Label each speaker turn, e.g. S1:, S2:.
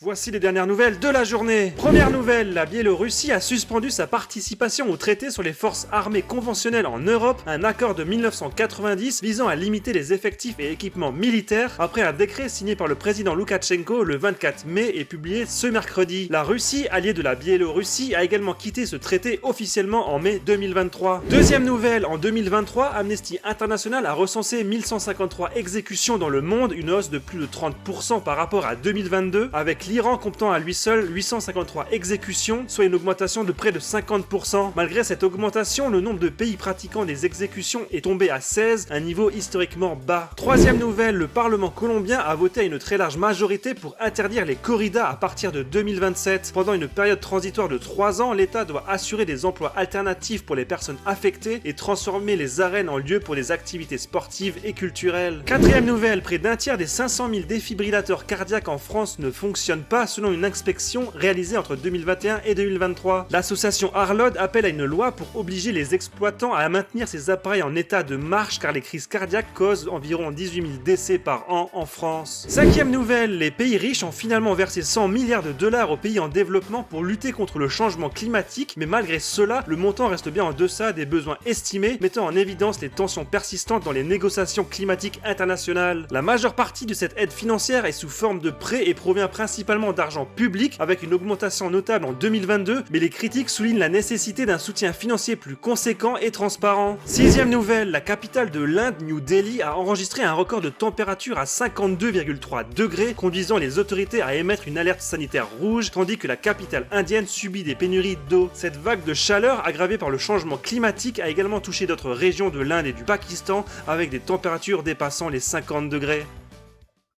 S1: Voici les dernières nouvelles de la journée. Première nouvelle, la Biélorussie a suspendu sa participation au traité sur les forces armées conventionnelles en Europe, un accord de 1990 visant à limiter les effectifs et équipements militaires après un décret signé par le président Loukachenko le 24 mai et publié ce mercredi. La Russie, alliée de la Biélorussie, a également quitté ce traité officiellement en mai 2023. Deuxième nouvelle, en 2023, Amnesty International a recensé 1153 exécutions dans le monde, une hausse de plus de 30% par rapport à 2022, avec l'Iran comptant à lui seul 853 exécutions, soit une augmentation de près de 50%. Malgré cette augmentation, le nombre de pays pratiquant des exécutions est tombé à 16, un niveau historiquement bas. Troisième nouvelle, le Parlement colombien a voté à une très large majorité pour interdire les corridas à partir de 2027. Pendant une période transitoire de 3 ans, l'État doit assurer des emplois alternatifs pour les personnes affectées et transformer les arènes en lieux pour les activités sportives et culturelles. Quatrième nouvelle, près d'un tiers des 500 000 défibrillateurs cardiaques en France ne fonctionnent pas selon une inspection réalisée entre 2021 et 2023. L'association Arlod appelle à une loi pour obliger les exploitants à maintenir ces appareils en état de marche car les crises cardiaques causent environ 18 000 décès par an en France. Cinquième nouvelle, les pays riches ont finalement versé 100 milliards de dollars aux pays en développement pour lutter contre le changement climatique, mais malgré cela, le montant reste bien en deçà des besoins estimés, mettant en évidence les tensions persistantes dans les négociations climatiques internationales. La majeure partie de cette aide financière est sous forme de prêts et provient principalement d'argent public, avec une augmentation notable en 2022, mais les critiques soulignent la nécessité d'un soutien financier plus conséquent et transparent. Sixième nouvelle, la capitale de l'Inde, New Delhi, a enregistré un record de température à 52,3 degrés, conduisant les autorités à émettre une alerte sanitaire rouge, tandis que la capitale indienne subit des pénuries d'eau. Cette vague de chaleur, aggravée par le changement climatique, a également touché d'autres régions de l'Inde et du Pakistan, avec des températures dépassant les 50 degrés.